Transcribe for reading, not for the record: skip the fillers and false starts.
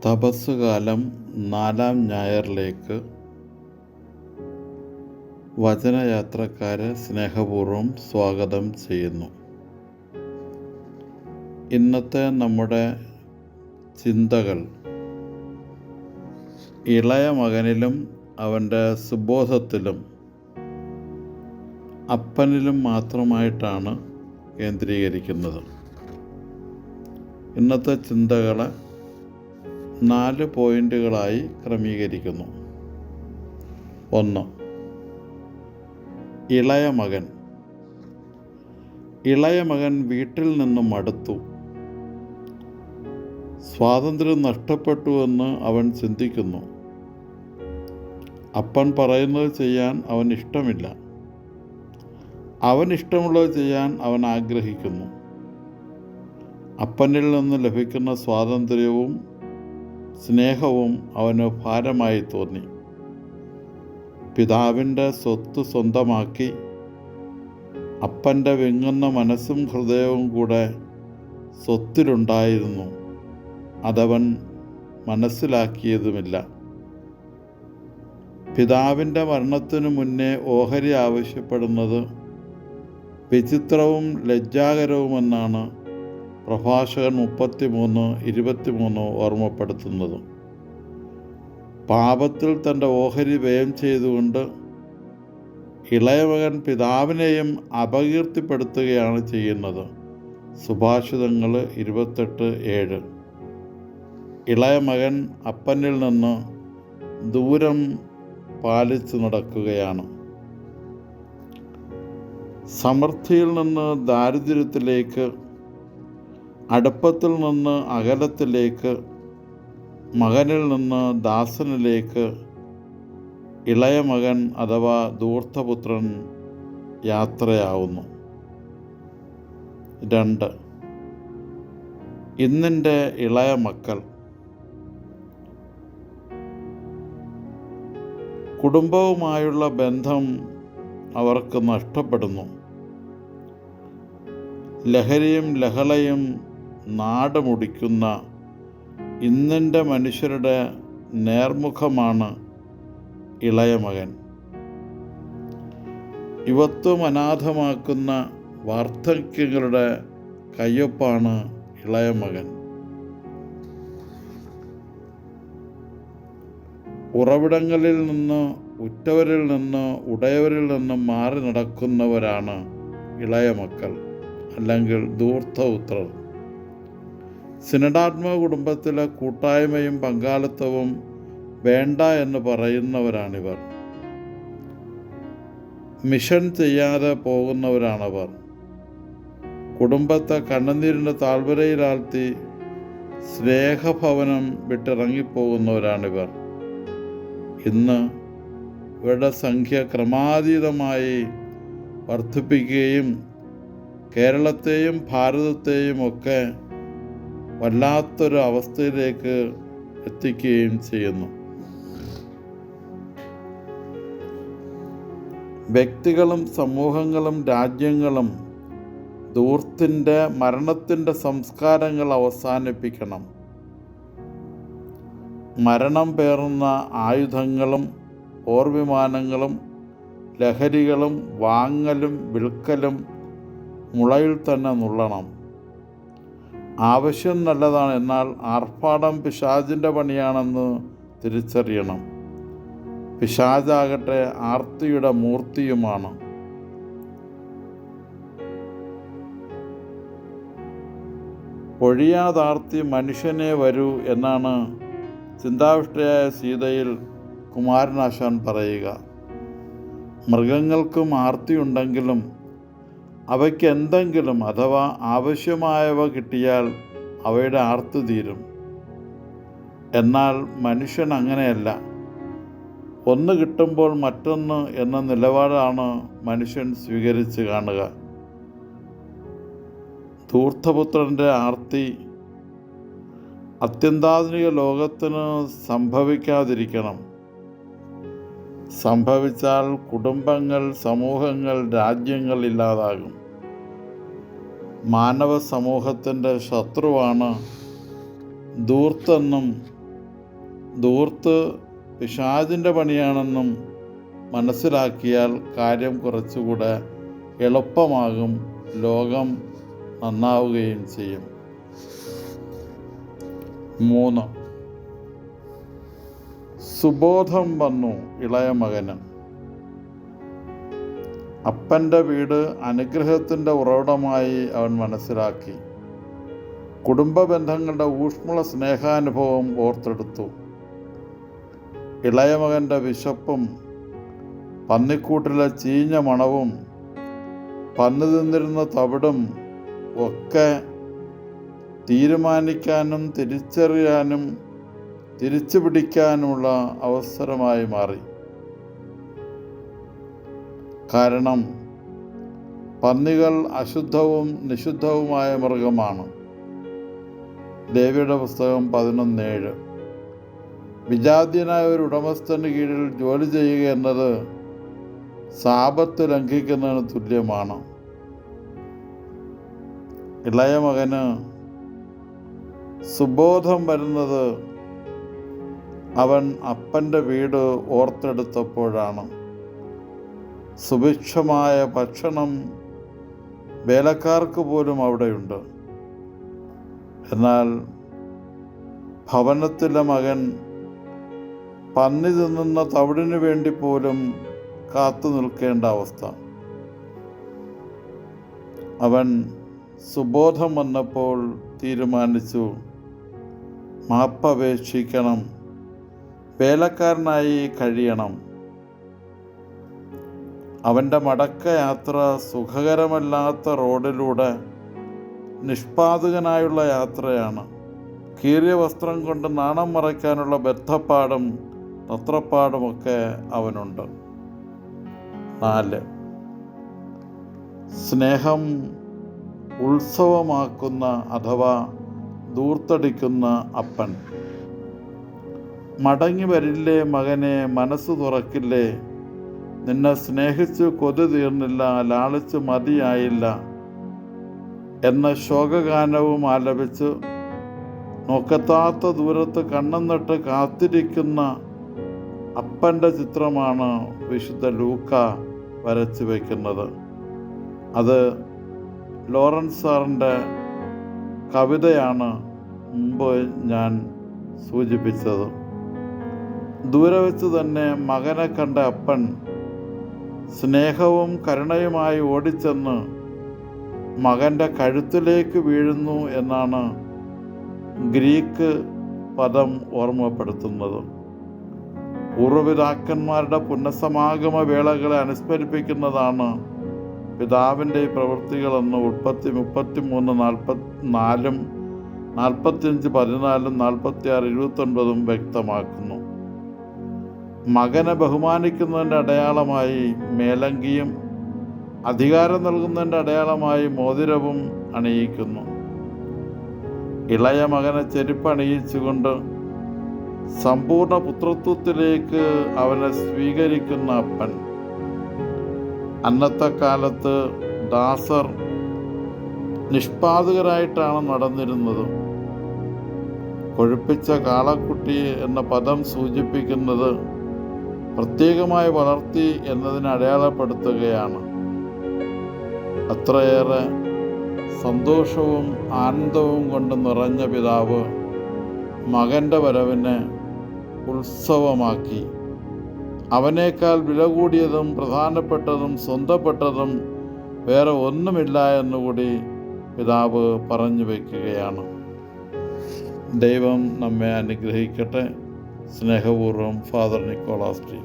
തപസ്സുകാലം 4-ാം ഞായറിലേക്ക് വചനയാത്രക്കാരെ സ്നേഹപൂർവ്വം സ്വാഗതം ചെയ്യുന്നു. ഇന്നത്തെ നമ്മുടെ ചിന്തകൾ ഇളയ മകനിലും അവൻ്റെ സുബോധത്തിലും അപ്പനിലും മാത്രമായിട്ടാണ് കേന്ദ്രീകരിക്കുന്നത്. ഇന്നത്തെ ചിന്തകളെ 4 പോയിന്റുകളായി ക്രമീകരിക്കുന്നു. 1. ഇളയ മകൻ. ഇളയ മകൻ വീട്ടിൽ നിന്നും മടുത്തു. സ്വാതന്ത്ര്യം നഷ്ടപ്പെട്ടുവെന്ന് അവൻ ചിന്തിക്കുന്നു. അപ്പൻ പറയുന്നത് ചെയ്യാൻ അവന് ഇഷ്ടമില്ല. അവൻ ഇഷ്ടമുള്ളത് ചെയ്യാൻ അവൻ ആഗ്രഹിക്കുന്നു. അപ്പനിൽ നിന്ന് ലഭിക്കുന്ന സ്വാതന്ത്ര്യവും സ്നേഹവും അവന് ഭാരമായി തോന്നി. പിതാവിൻ്റെ സ്വത്ത് സ്വന്തമാക്കി അപ്പൻ്റെ വിങ്ങുന്ന മനസ്സും ഹൃദയവും കൂടെ സ്വത്തിലുണ്ടായിരുന്നു. അതവൻ മനസ്സിലാക്കിയതുമില്ല. പിതാവിൻ്റെ മരണത്തിനു മുന്നേ ഓഹരി ആവശ്യപ്പെടുന്നത് വിചിത്രവും ലജ്ജാകരവുമെന്നാണ് പ്രഭാഷകൻ 33:23 ഓർമ്മപ്പെടുത്തുന്നത്. പാപത്തിൽ തൻ്റെ ഓഹരി വ്യയം ചെയ്തുകൊണ്ട് ഇളയമകൻ പിതാവിനെയും അപകീർത്തിപ്പെടുത്തുകയാണ് ചെയ്യുന്നത്. സുഭാഷിതങ്ങൾ 28:7. ഇളയമകൻ അപ്പനിൽ നിന്ന് ദൂരം പാലിച്ചു നടക്കുകയാണ്. സമൃദ്ധിയിൽ നിന്ന് ദാരിദ്ര്യത്തിലേക്ക്, അടുപ്പത്തിൽ നിന്ന് അകലത്തിലേക്ക്, മകനിൽ നിന്ന് ദാസനിലേക്ക് ഇളയ മകൻ അഥവാ ധൂർത്തപുത്രൻ യാത്രയാവുന്നു. 2. ഇന്നിൻ്റെ ഇളയ മക്കൾ. കുടുംബവുമായുള്ള ബന്ധം അവർക്ക് നഷ്ടപ്പെടുന്നു. ലഹരിയും ലഹളയും നാട് മുടിക്കുന്ന ഇന്നിൻ്റെ മനുഷ്യരുടെ നേർമുഖമാണ് ഇളയ മകൻ. യുവത്വം അനാഥമാക്കുന്ന വാർദ്ധക്യങ്ങളുടെ കയ്യൊപ്പാണ് ഇളയ മകൻ. ഉറവിടങ്ങളിൽ നിന്ന്, ഉറ്റവരിൽ നിന്ന്, ഉടയവരിൽ നിന്ന് മാറി നടക്കുന്നവരാണ് ഇളയ മക്കൾ, അല്ലെങ്കിൽ ധൂർത്തപുത്രർ. സിനഡാത്മക കുടുംബത്തിലെ കൂട്ടായ്മയും പങ്കാളിത്തവും വേണ്ട എന്ന് പറയുന്നവരാണിവർ. മിഷൻ ചെയ്യാതെ പോകുന്നവരാണവർ. കുടുംബത്തെ കണ്ണുനീരിൻ്റെ താഴ്വരയിലാഴ്ത്തി സ്നേഹഭവനം വിട്ടിറങ്ങിപ്പോകുന്നവരാണിവർ. ഇന്ന് ഇവരുടെ സംഖ്യ ക്രമാതീതമായി വർദ്ധിപ്പിക്കുകയും കേരളത്തെയും ഭാരതത്തെയും ഒക്കെ വല്ലാത്തൊരു അവസ്ഥയിലേക്ക് എത്തിക്കുകയും ചെയ്യുന്നു. വ്യക്തികളും സമൂഹങ്ങളും രാജ്യങ്ങളും ധൂർത്തിൻ്റെ, മരണത്തിൻ്റെ സംസ്കാരങ്ങൾ അവസാനിപ്പിക്കണം. മരണം പേറുന്ന ആയുധങ്ങളും പോർവിമാനങ്ങളും ലഹരികളും വാങ്ങലും വിൽക്കലും മുളയിൽ തന്നെ നുള്ളണം. ആവശ്യം നല്ലതാണ്, എന്നാൽ ആർഭാടം പിശാചിൻ്റെ പണിയാണെന്ന് തിരിച്ചറിയണം. പിശാചാകട്ടെ ആർത്തിയുടെ മൂർത്തിയുമാണ്. ഒഴിയാതാർത്തി മനുഷ്യനെ വരൂ എന്നാണ് ചിന്താവിഷ്ടയായ സീതയിൽ കുമാരനാശാൻ പറയുക. മൃഗങ്ങൾക്കും ആർത്തിയുണ്ടെങ്കിലും അവയ്ക്ക് എന്തെങ്കിലും അഥവാ ആവശ്യമായവ കിട്ടിയാൽ അവയുടെ ആർത്തി തീരും. എന്നാൽ മനുഷ്യൻ അങ്ങനെയല്ല. ഒന്ന് കിട്ടുമ്പോൾ മറ്റൊന്ന് എന്ന നിലപാടാണ് മനുഷ്യൻ സ്വീകരിച്ച് കാണുക. ധൂർത്തപുത്രൻ്റെ ആർത്തി അത്യന്താധുനിക ലോകത്തിന് സംഭവിക്കാതിരിക്കണം. സംഭവിച്ചാൽ കുടുംബങ്ങൾ, സമൂഹങ്ങൾ, രാജ്യങ്ങൾ ഇല്ലാതാകും. മാനവ സമൂഹത്തിൻ്റെ ശത്രുവാണ് ധൂർത്തെന്നും ധൂർത്ത് പിശാചിൻ്റെ പണിയാണെന്നും മനസ്സിലാക്കിയാൽ കാര്യം കുറച്ചുകൂടെ എളുപ്പമാകും, ലോകം നന്നാവുകയും ചെയ്യും. 3. സുബോധം വന്നു ഇളയ മകന്. അപ്പൻ്റെ വീട് അനുഗ്രഹത്തിൻ്റെ ഉറവിടമായി അവൻ മനസ്സിലാക്കി. കുടുംബ ബന്ധങ്ങളുടെ ഊഷ്മള സ്നേഹാനുഭവം ഓർത്തെടുത്തു. ഇളയ മകൻ്റെ വിശപ്പും പന്നിക്കൂട്ടിലെ ചീഞ്ഞ മണവും പന്നി തിന്നിരുന്ന തവിടും ഒക്കെ തീരുമാനിക്കാനും തിരിച്ചറിയാനും തിരിച്ചു പിടിക്കാനുമുള്ള അവസരമായി മാറി. കാരണം പന്നികൾ അശുദ്ധവും നിഷിദ്ധവുമായ മൃഗമാണ്. ലേവ്യരുടെ പുസ്തകം 11:7. വിജാതീയനായ ഒരു ഉടമസ്ഥന് കീഴിൽ ജോലി ചെയ്യുക എന്നത് സാബത്ത് ലംഘിക്കുന്നതിന് തുല്യമാണ്. ഇളയ മകന് സുബോധം വരുന്നത് അവൻ അപ്പൻ്റെ വീട് ഓർത്തെടുത്തപ്പോഴാണ്. സുഭിക്ഷമായ ഭക്ഷണം വേലക്കാർക്ക് പോലും അവിടെയുണ്ട്. എന്നാൽ ഭവനത്തിലെ മകൻ പന്നി തിന്നുന്ന തവിടിനു വേണ്ടി പോലും കാത്തു നിൽക്കേണ്ട അവസ്ഥ. അവൻ സുബോധം വന്നപ്പോൾ തീരുമാനിച്ചു, മാപ്പപേക്ഷിക്കണം, വേലക്കാരനായി കഴിയണം. അവൻ്റെ മടക്കയാത്ര സുഖകരമല്ലാത്ത റോഡിലൂടെ നിഷ്പാതകനായുള്ള യാത്രയാണ്. കീറിയ വസ്ത്രം കൊണ്ട് നാണം മറയ്ക്കാനുള്ള ബദ്ധപ്പാടും തത്രപ്പാടുമൊക്കെ അവനുണ്ട്. 4. സ്നേഹം ഉത്സവമാക്കുന്ന അഥവാ ധൂർത്തടിക്കുന്ന അപ്പൻ. മടങ്ങി വരില്ലേ മകനെ, മനസ്സ് തുറക്കില്ലേ, നിന്നെ സ്നേഹിച്ചു കൊതി തീർന്നില്ല, ലാളിച്ചു മതിയായില്ല എന്ന ശോകഗാനവും ആലപിച്ച് നോക്കെത്താത്ത ദൂരത്ത് കണ്ണം നട്ട് കാത്തിരിക്കുന്ന അപ്പൻ്റെ ചിത്രമാണ് വിശുദ്ധ ലൂക്ക വരച്ചു വയ്ക്കുന്നത്. അത് ലോറൻസ് സാറിൻ്റെ കവിതയാണ് മുമ്പ് ഞാൻ സൂചിപ്പിച്ചത്. ദൂരെ വെച്ച് തന്നെ മകനെ കണ്ട അപ്പൻ സ്നേഹവും കരുണയുമായി ഓടിച്ചെന്ന് മകൻ്റെ കഴുത്തിലേക്ക് വീഴുന്നു എന്നാണ് ഗ്രീക്ക് പദം ഓർമ്മപ്പെടുത്തുന്നത്. പൂർവ്വപിതാക്കന്മാരുടെ പുനഃസമാഗമ വേളകളെ അനുസ്മരിപ്പിക്കുന്നതാണ് പിതാവിൻ്റെ ഈ പ്രവൃത്തികളെന്ന് ഉൽപ്പത്തി 33:44, 45, 14, 46, 29 വ്യക്തമാക്കുന്നു. മകനെ ബഹുമാനിക്കുന്നതിൻ്റെ അടയാളമായി മേലങ്കിയും അധികാരം നൽകുന്നതിൻ്റെ അടയാളമായി മോതിരവും അണിയിക്കുന്നു. ഇളയ മകനെ ചെരുപ്പണിയിച്ചുകൊണ്ട് സമ്പൂർണ്ണ പുത്രത്വത്തിലേക്ക് അവനെ സ്വീകരിക്കുന്ന അപ്പൻ. അന്നത്തെ കാലത്ത് ദാസർ നിഷ്പാതകരായിട്ടാണ് നടന്നിരുന്നത്. കൊഴുപ്പിച്ച കാളക്കുട്ടി എന്ന പദം സൂചിപ്പിക്കുന്നത് പ്രത്യേകമായി വളർത്തി എന്നതിനെ അടയാളപ്പെടുത്തുകയാണ്. അത്രയേറെ സന്തോഷവും ആനന്ദവും കൊണ്ട് നിറഞ്ഞ പിതാവ് മകൻ്റെ വരവിനെ ഉത്സവമാക്കി. അവനേക്കാൾ വില കൂടിയതും പ്രധാനപ്പെട്ടതും സ്വന്തപ്പെട്ടതും വേറെ ഒന്നുമില്ല എന്നുകൂടി പിതാവ് പറഞ്ഞു വയ്ക്കുകയാണ്. ദൈവം നമ്മെ അനുഗ്രഹിക്കട്ടെ. സ്നേഹപൂർവ്വം ഫാദർ നിക്കോളാസ് ടി.